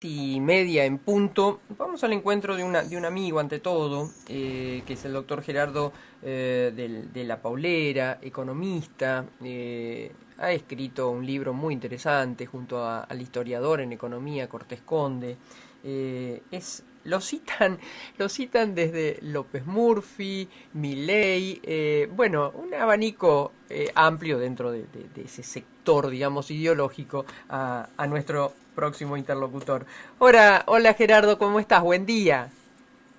Y media en punto, vamos al encuentro de un amigo ante todo, que es el doctor Gerardo de la Paulera, economista. Ha escrito un libro muy interesante junto al historiador en economía Cortés Conde. Lo citan desde López Murphy, Milei, bueno, un abanico amplio dentro de ese sector, digamos, ideológico a nuestro próximo interlocutor. Hola Gerardo, ¿cómo estás? Buen día.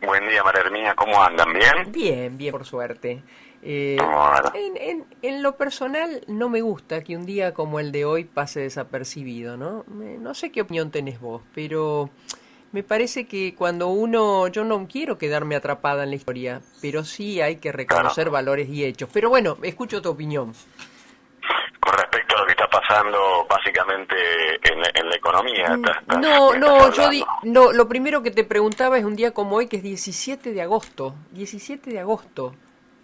Buen día, María Hermina, ¿cómo andan? ¿Bien? Bien, bien, por suerte. Bueno, En lo personal no me gusta que un día como el de hoy pase desapercibido, ¿no? No sé qué opinión tenés vos, pero me parece que cuando yo no quiero quedarme atrapada en la historia, pero sí hay que claro. reconocer valores y hechos. Pero bueno, escucho tu opinión. Con respecto a lo que está pasando básicamente en la economía, No, me estás no, hablando. no, lo primero que te preguntaba es un día como hoy, que es 17 de agosto. 17 de agosto.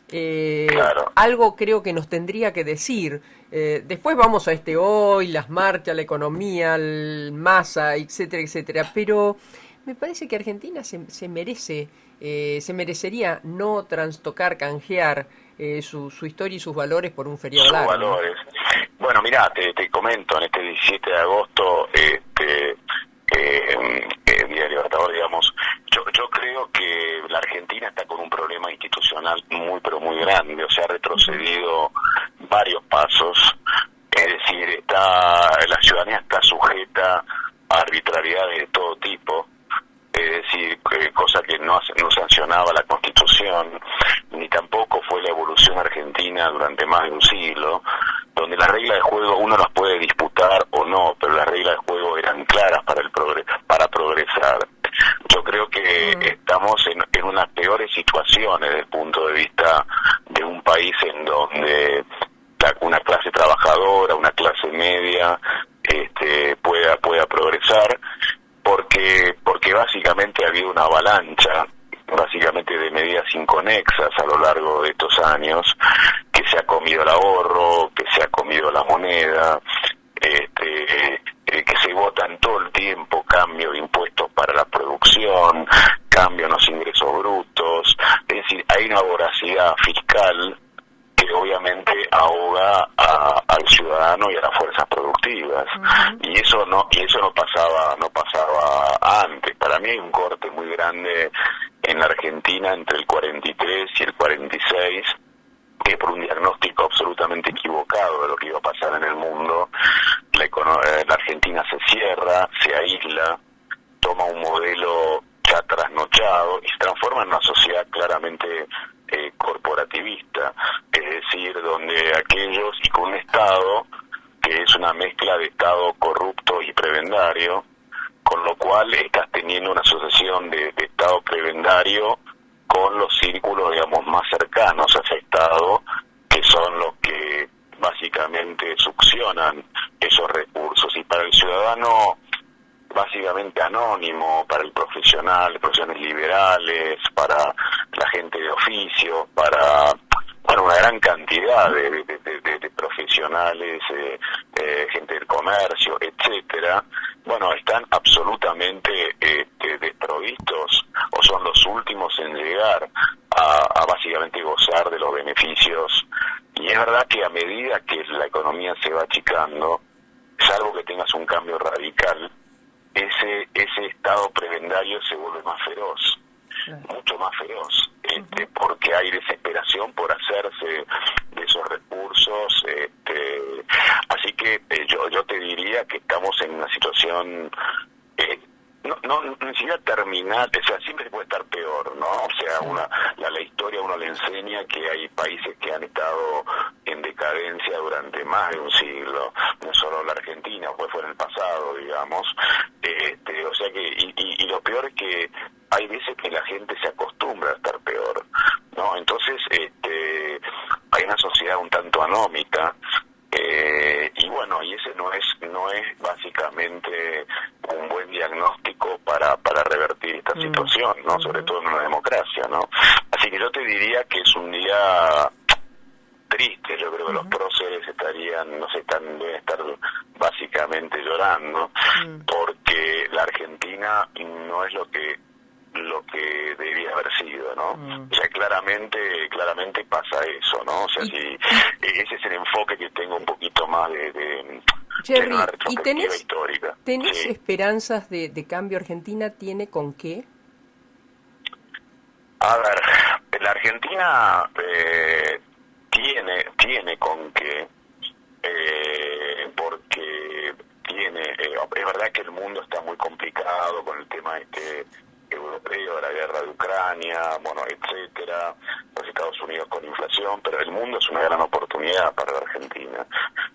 Claro. Algo creo que nos tendría que decir. Después vamos a este hoy, las marchas, la economía, el masa, etcétera, etcétera. Pero me parece que Argentina se merecería no trastocar, canjear su historia y sus valores por un feriado Sus largo, ¿no? valores. Bueno, mirá, te comento, en este 17 de agosto, Día Libertador, digamos, yo creo que la Argentina está con un problema institucional muy, pero muy grande, o sea, ha Ujú. retrocedido varios pasos, es decir, la ciudadanía está sujeta a arbitrariedades de todo tipo, es decir, cosa que no sancionaba la Constitución, ni tampoco fue la evolución argentina durante más de un siglo, donde las reglas de juego uno las puede disputar o no, pero las reglas de juego eran claras para progresar. Yo creo que Mm. estamos en unas peores situaciones desde el punto de vista de un país en donde una clase trabajadora, una clase media, pueda progresar, porque básicamente ha habido una avalancha básicamente de medidas inconexas a lo largo de estos años, que se ha comido el ahorro, que se ha comido la moneda, que se votan todo el tiempo cambio de impuestos para la producción, cambio en los ingresos brutos, es decir, hay una voracidad fiscal que obviamente ahoga al ciudadano y a las fuerzas productivas, Ujú. y eso no pasaba antes. Para mí hay un corte muy grande en la Argentina entre el 43 y el 46, que por un diagnóstico absolutamente equivocado de lo que iba a pasar en el mundo, la Argentina se cierra, se aísla, toma un modelo ya trasnochado y se transforma en una sociedad claramente corporativista, es decir, donde aquellos, y con un Estado que es una mezcla de Estado corrupto y prebendario, con lo cual estás teniendo una asociación de Estado prebendario con los círculos, digamos, más cercanos a ese Estado, que son los que básicamente succionan esos recursos. Y para el ciudadano básicamente anónimo, para el profesional, profesiones liberales, para la gente de oficio, para una gran cantidad de profesionales, gente del comercio, etcétera, están absolutamente desprovistos o son los últimos en llegar a básicamente gozar de los beneficios. Y es verdad que a medida que la economía se va achicando, salvo que tengas un cambio radical, ese estado prebendario se vuelve más feroz, Claro. mucho más feroz, Ujú. porque hay desesperación por hacerse de esos recursos, así que yo te diría que estamos en una situación no ni siquiera terminal, o sea, siempre puede estar peor, ¿no? O sea, Sí. la historia uno le enseña que hay países que han estado en decadencia durante más de un siglo, no solo la Argentina, pues fue en el pasado, digamos, o sea que, y lo peor es que hay veces que la gente se acostumbra a estar peor, ¿no? Entonces, hay una sociedad un tanto anómita, y bueno, y ese no es básicamente un buen diagnóstico para revertir esta Mm. situación, ¿no? Sobre Ujú. todo en una democracia, ¿no? Así que yo te diría que es un día tristes. Yo creo que los próceres deben estar básicamente llorando, porque la Argentina no es lo que debía haber sido, ¿no? O sea, claramente pasa eso, ¿no? O sea, si ese es el enfoque que tengo un poquito más de Jerry, una ¿y retrospectiva histórica. tenés Sí. esperanzas de cambio? ¿Argentina tiene con qué? A ver, la Argentina tiene con qué, porque es verdad que el mundo está muy complicado con el tema europeo, la guerra de Ucrania, bueno, etcétera, los Estados Unidos con inflación, pero el mundo es una gran oportunidad para la Argentina,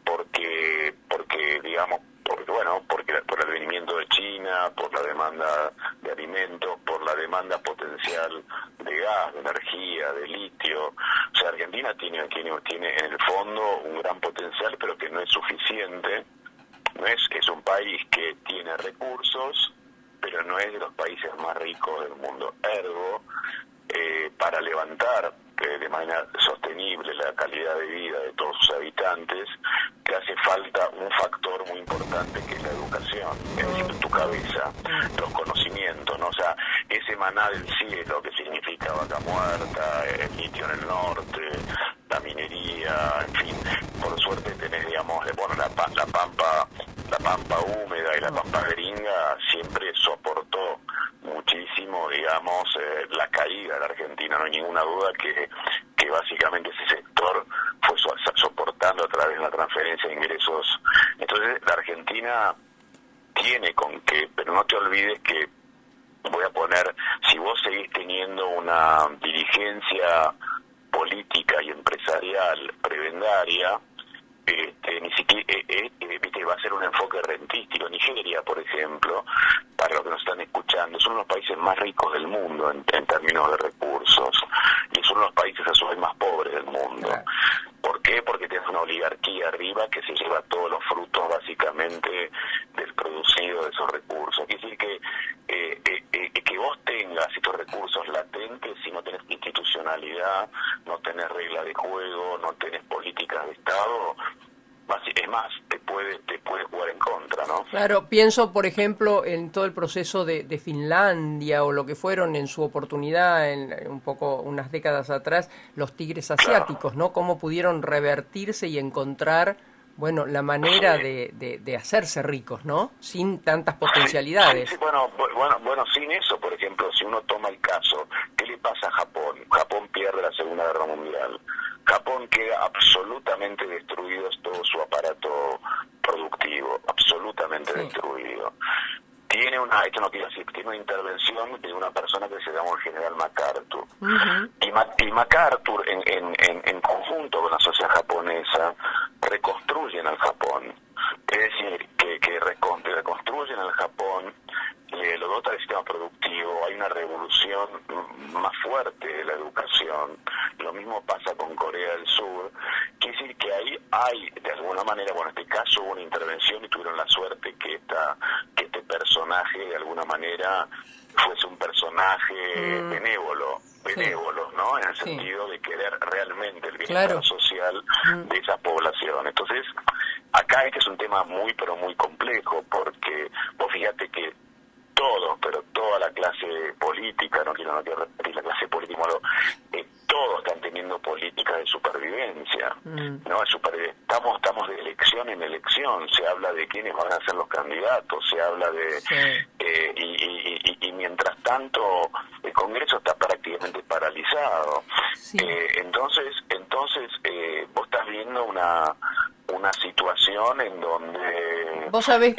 porque digamos, porque por el venimiento de China, por la demanda de alimentos, por la demanda potencial de gas, de energía, de litio. O sea, Argentina tiene en el fondo un gran potencial, pero que no es suficiente. Es un país que tiene recursos, pero no es de los países más ricos del mundo. Ergo, para levantar de manera sostenible la calidad de vida de todos sus habitantes, te hace falta un factor muy importante, que es la educación, es decir, tu cabeza, los conocimientos, ¿no? O sea, ese maná del cielo que significa Vaca Muerta, el litio en el norte, la minería, en fin, por suerte tenés, digamos, la pampa húmeda y la pampa gringa siempre soportó muchísimo, digamos, la caída de la Argentina. No hay ninguna duda que básicamente ese sector fue soportando a través de la transferencia de ingresos. Entonces la Argentina tiene con qué, pero no te olvides que, voy a poner, si vos seguís teniendo una dirigencia política y empresarial prebendaria, ni siquiera va a ser un enfoque rentístico. Nigeria, por ejemplo, para los que nos están escuchando, son los países más ricos del mundo en términos de recursos, y son los países a su vez más pobres del mundo. Claro. ¿Por qué? Porque tienes una oligarquía arriba que se lleva todos los frutos básicamente del producido de esos recursos. Quiere decir que vos tengas estos recursos latentes, si no tenés institucionalidad, no tenés regla de juego, no tenés políticas de Estado, es más, te puede jugar en contra, ¿no? Claro, pienso, por ejemplo, en todo el proceso de Finlandia, o lo que fueron en su oportunidad, unas décadas atrás, los tigres asiáticos, ¿no? Cómo pudieron revertirse y encontrar, bueno, la manera de hacerse ricos, ¿no? Sin tantas potencialidades. Sí, bueno, sin eso, por ejemplo, si uno toma el caso, ¿qué le pasa a Japón? Japón pierde la Segunda Guerra Mundial. Japón queda absolutamente destruido, todo su aparato productivo, absolutamente destruido. Tiene tiene una intervención de una persona que se llama el general MacArthur. Y MacArthur, en conjunto con la sociedad japonesa, reconstruyen al Japón. Es decir, que reconstruyen al Japón, lo dota del sistema productivo, hay una revolución más fuerte de la educación. Lo mismo pasa con Corea del Sur. Quiere decir que ahí hay, de alguna manera, en este caso hubo una intervención y tuvieron la suerte que este personaje, de alguna manera, fuese un personaje benévolo, ¿no? En el sentido de querer realmente el bienestar social de esa población. Entonces, acá este es un tema muy, pero muy complejo, porque vos fíjate que toda la clase política, no quiero repetir la clase política, todos están teniendo políticas de supervivencia, ¿no? Estamos de elección en elección, se habla de quiénes van a ser los candidatos, se habla de... y mientras tanto el Congreso está prácticamente paralizado. Entonces vos estás viendo una situación en donde... Vos sabés,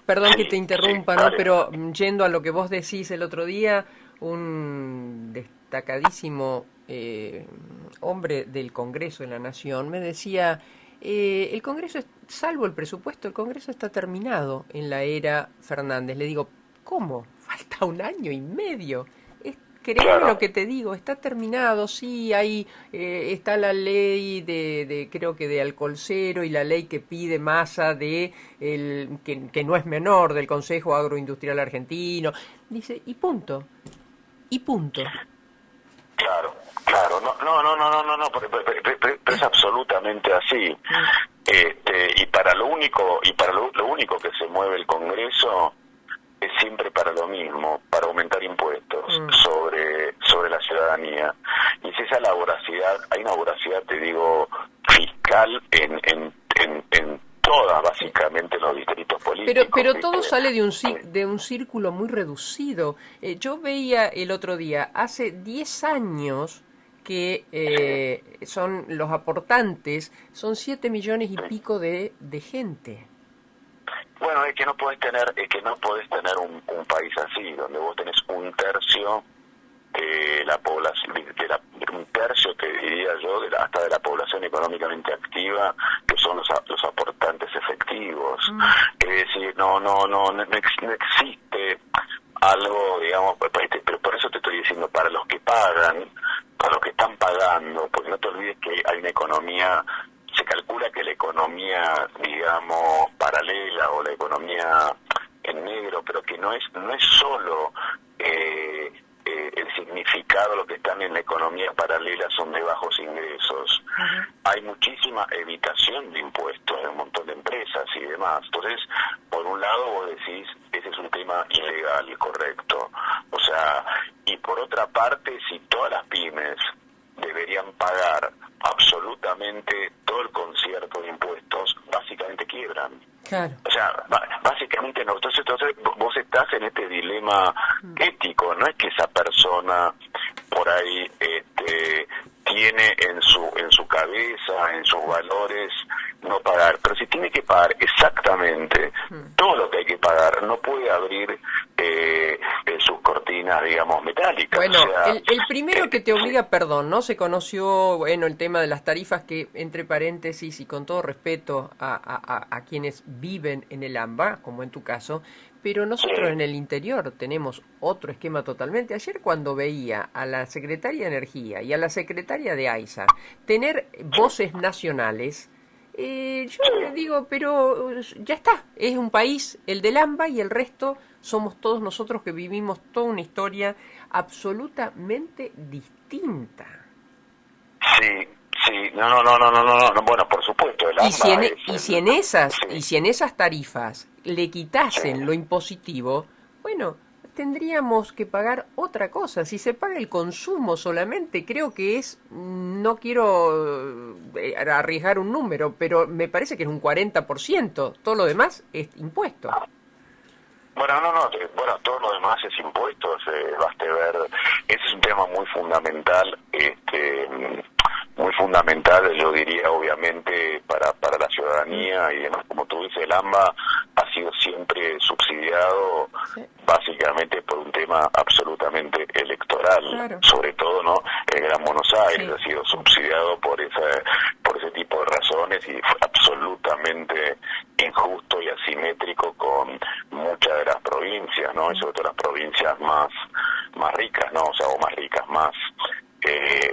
perdón que te interrumpa, ¿no? Pero yendo a lo que vos decís el otro día, un destacadísimo hombre del Congreso de la Nación me decía, el Congreso, salvo el presupuesto, el Congreso está terminado en la era Fernández. Le digo, ¿cómo? Falta 1 año y medio. Créeme lo que te digo, está terminado, sí, ahí está la ley creo que de alcohol cero, y la ley que pide Massa que no es menor, del Consejo Agroindustrial Argentino. Dice, y punto. Claro, Claro, pero es absolutamente así. Y para lo único que se mueve el Congreso es siempre para lo mismo, para aumentar impuestos sobre la ciudadanía. Y si esa la voracidad, hay una voracidad, te digo, fiscal en todas, básicamente, los distritos políticos. Pero todo sale de un círculo muy reducido. Yo veía el otro día, hace 10 años que son los aportantes, son 7 millones y pico de gente. Bueno, es que no podés tener un país así, donde vos tenés un tercio de la población, un tercio, te diría yo, hasta de la población económicamente activa, que son los aportantes efectivos. Es decir, no existe algo, digamos, pero por eso te estoy diciendo, para los que pagan, para los que están pagando, porque no te olvides que hay una economía. Se calcula que la economía, digamos, paralela o la economía en negro, pero que no es solo el significado, lo que están en la economía paralela son de bajos ingresos. Hay muchísima evitación de impuestos en un montón de empresas y demás. Entonces, por un lado vos decís, ese es un tema ilegal, correcto. O sea, y por otra parte, si todas las pymes deberían pagar absolutamente todo el concierto de impuestos, básicamente quiebran. Claro. O sea, básicamente no. Entonces vos estás en este dilema ético. No es que esa persona por ahí tiene en su cabeza, en sus valores, no pagar. Pero si tiene que pagar exactamente todo lo que hay que pagar, no puede abrir sus cortinas, digamos, metálicas. Bueno, o sea, el primero que te obliga, perdón, ¿no? Se conoció, bueno, el tema de las tarifas que, entre paréntesis, y con todo respeto a quienes viven en el AMBA, como en tu caso, pero nosotros en el interior tenemos otro esquema totalmente. Ayer cuando veía a la Secretaria de Energía y a la Secretaria de AISA tener voces nacionales, yo digo, pero ya está, es un país, el del AMBA, y el resto somos todos nosotros que vivimos toda una historia absolutamente distinta. Sí, no, bueno, por supuesto, el AMBA y si en esas tarifas le quitasen lo impositivo, bueno, tendríamos que pagar otra cosa. Si se paga el consumo solamente, creo que es, no quiero arriesgar un número, pero me parece que es un 40%. Todo lo demás es impuesto. Bueno, bueno, todo lo demás es impuestos, baste ver, ese es un tema muy fundamental, yo diría, obviamente, para la ciudadanía y demás. Como tú dices, el AMBA ha sido siempre subsidiado, básicamente por un tema absolutamente electoral, claro. Sobre todo, ¿no? El Gran Buenos Aires ha sido subsidiado por ese tipo de razones, y fue absolutamente injusto y asimétrico con muchas de las provincias, ¿no? Y sobre todo las provincias más ricas, ¿no? O sea, o más ricas, más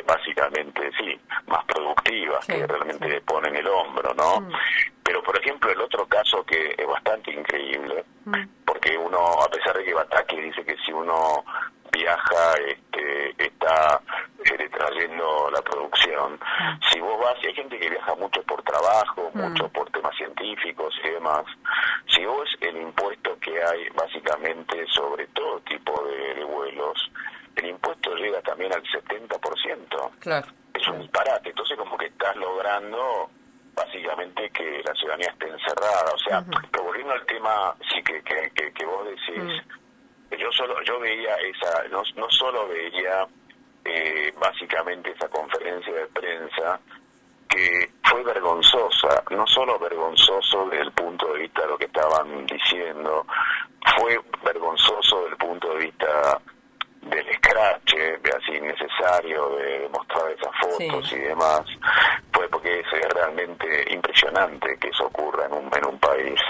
básicamente, sí, más productivas, que realmente le ponen el hombro, ¿no? Pero, por ejemplo, el otro caso que es bastante increíble, porque uno, a pesar de que Bataki dice que si uno viaja, está trayendo la producción. Si vos vas, y hay gente que viaja mucho por trabajo, mucho por temas científicos y demás, si vos el impuesto que hay básicamente sobre todo tipo de vuelos, el impuesto llega también al 70%. Claro. Es un disparate. Entonces, como que estás logrando básicamente que la ciudadanía esté encerrada. O sea, pero volviendo al tema, sí, que vos decís, yo veía esa, no solo veía básicamente esa conferencia de prensa, que fue vergonzosa, no solo vergonzoso desde el punto de vista de lo que estaban diciendo, fue vergonzoso desde el punto de vista del scratch, así innecesario de mostrar esas fotos y demás, fue porque es realmente impresionante que eso ocurra en un país.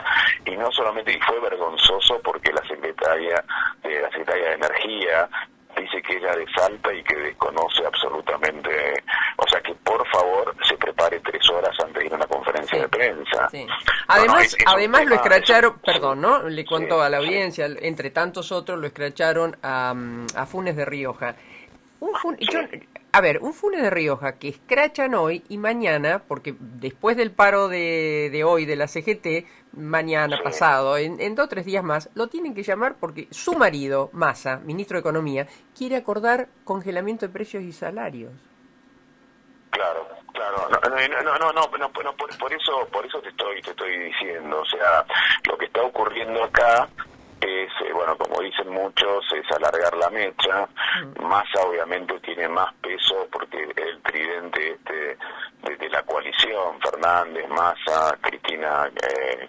Y no solamente, y fue vergonzoso porque la secretaria de Energía dice que ella de Salta y que desconoce absolutamente, o sea, que por favor se prepare 3 horas antes de ir a una conferencia de prensa. Sí. Además lo escracharon, perdón, ¿no? Le cuento a la audiencia, entre tantos otros lo escracharon a Funes de Rioja. A ver, un Funes de Rioja que escrachan hoy y mañana, porque después del paro de hoy de la CGT, mañana, Sí, pasado, en 2 o 3 días más, lo tienen que llamar porque su marido, Massa, ministro de Economía, quiere acordar congelamiento de precios y salarios. claro, claro. No, por eso te estoy diciendo. O sea, lo que está ocurriendo acá es, bueno, como dicen muchos, es alargar la mecha. Massa obviamente tiene más peso porque el tridente de la coalición, Fernández, Massa, Cristina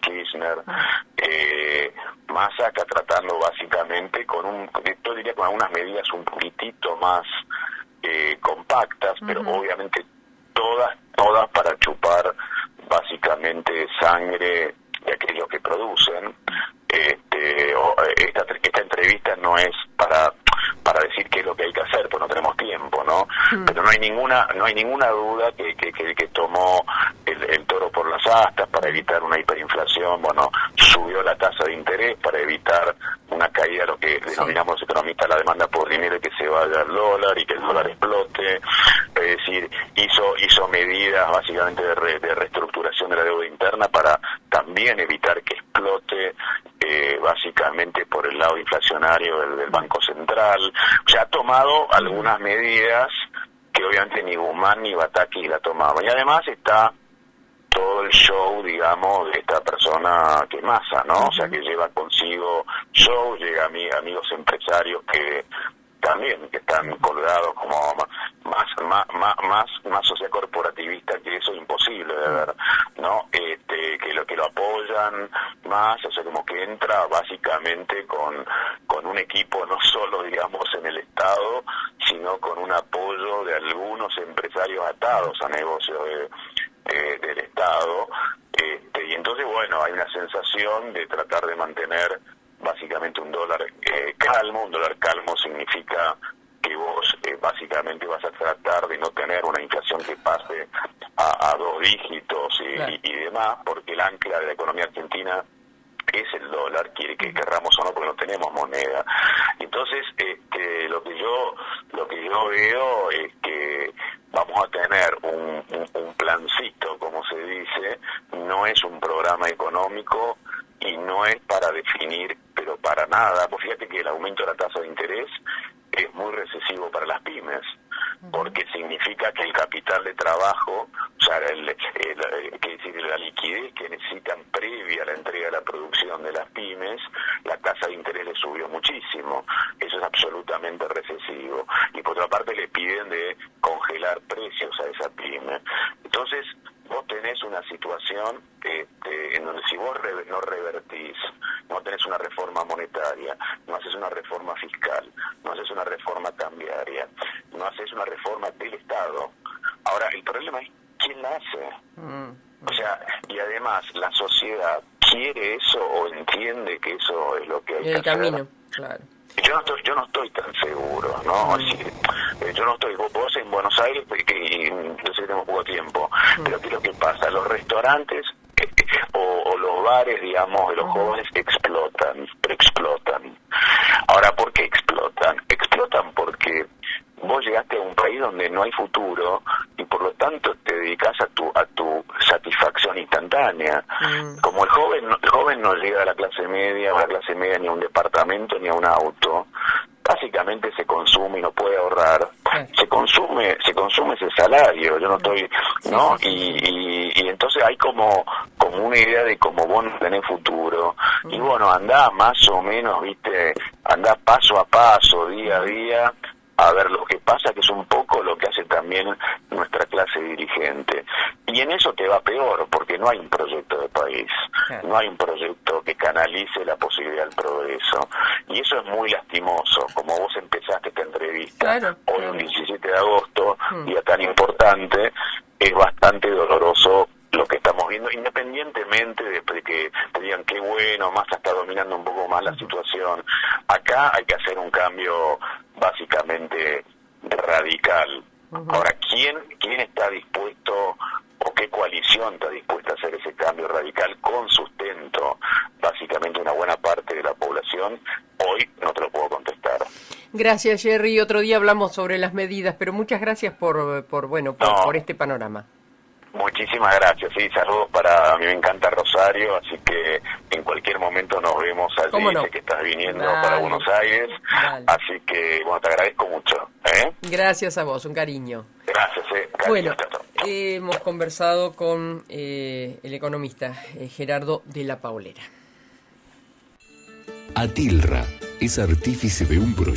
Kirchner, Massa está tratando básicamente yo diría con algunas medidas un poquitito más compactas, pero obviamente todas para chupar básicamente sangre de aquellos que producen. Esta entrevista no es para decir qué es lo que hay que hacer, pues no tenemos tiempo, ¿no? Pero no hay ninguna duda que tomó el toro por las astas para evitar una hiperinflación. Bueno, subió la tasa de interés para evitar una caída, lo que denominamos los economistas la demanda por dinero, y que se vaya al dólar y que el dólar explote. Es decir, hizo medidas básicamente de reestructuración de la deuda interna para también evitar que explote, básicamente por el lado inflacionario del Banco Central. O sea, ha tomado algunas medidas que obviamente ni Guzmán ni Batakis la tomaban. Y además está todo el show, digamos, de esta persona que es Massa, ¿no? O sea, que lleva consigo show, llega amigos empresarios que también que están colgados como más sociedad corporativista, que eso es imposible de ver, ¿no? Que lo apoyan más, o sea, como que entra básicamente con un equipo no solo, digamos, en el Estado, sino con un apoyo de algunos empresarios atados a negocios del Estado, y entonces, bueno, hay una sensación de tratar de mantener básicamente un dólar calmo. Un dólar calmo significa que vos básicamente vas a tratar de no tener una inflación que pase a 2 dígitos y demás, porque el ancla de la economía argentina es el dólar, quiere que querramos o no, porque no tenemos moneda. Entonces, lo que yo veo es que vamos a tener un plancito, como se dice. No es un programa económico y no es para definir, pero para nada. Pues fíjate que el aumento de la tasa de interés es muy recesivo para las pymes, porque significa que el capital de trabajo, o sea, la liquidez que necesitan previa a la entrega de la producción de las pymes, la tasa de interés le subió muchísimo. Eso es absolutamente recesivo. Y por otra parte le piden de congelar precios a esa pyme. Entonces, vos tenés una situación en donde si vos no revertís, no tenés una reforma monetaria, no haces una reforma fiscal, no haces una reforma cambiaria, no haces una reforma del Estado. Ahora, el problema es quién la hace. O sea, y además la sociedad quiere eso o entiende que eso es lo que hay que hacer. El camino, claro. Yo no estoy tan seguro, ¿no? Así, yo no estoy. Vos en Buenos Aires, yo sé que tenemos poco tiempo, pero ¿qué es lo que pasa? Los restaurantes o los bares, digamos, de los jóvenes explotan. Ahora, ¿por qué explotan? Explotan porque vos llegaste a un país donde no hay futuro y por lo tanto te dedicas a tu satisfacción instantánea. Como el joven no llega a la clase media o a la clase media ni a un departamento ni a un auto, básicamente se consume y no puede ahorrar. Se consume ese salario. Yo no estoy, ¿no? Y entonces hay como una idea de cómo vos no tenés futuro. Y bueno, andá más o menos, viste, andá paso a paso, día a día, a ver lo que pasa, que es un poco lo que hace también nuestra clase dirigente. Y en eso te va peor, porque no hay un proyecto de país, no hay un proyecto que canalice la posibilidad del progreso. Y eso es muy lastimoso. Como vos empezaste esta entrevista, hoy un 17 de agosto, día tan importante, es bastante doloroso lo que estamos viendo, independientemente de que te digan qué bueno, Massa está dominando un poco más la situación. Acá hay que hacer un cambio básicamente radical. Ahora, ¿quién está dispuesto o qué coalición está dispuesta a hacer ese cambio radical con sustento básicamente una buena parte de la población? Hoy no te lo puedo contestar. Gracias, Jerry. Otro día hablamos sobre las medidas, pero muchas gracias por este panorama. Muchísimas gracias, sí, saludos a mí me encanta Rosario, así que en cualquier momento nos vemos allí, sé que estás viniendo para Buenos Aires, así que bueno, te agradezco mucho. Gracias a vos, un cariño. Gracias, Bueno, hemos conversado con el economista Gerardo de la Paulera. Atilra es artífice de un proyecto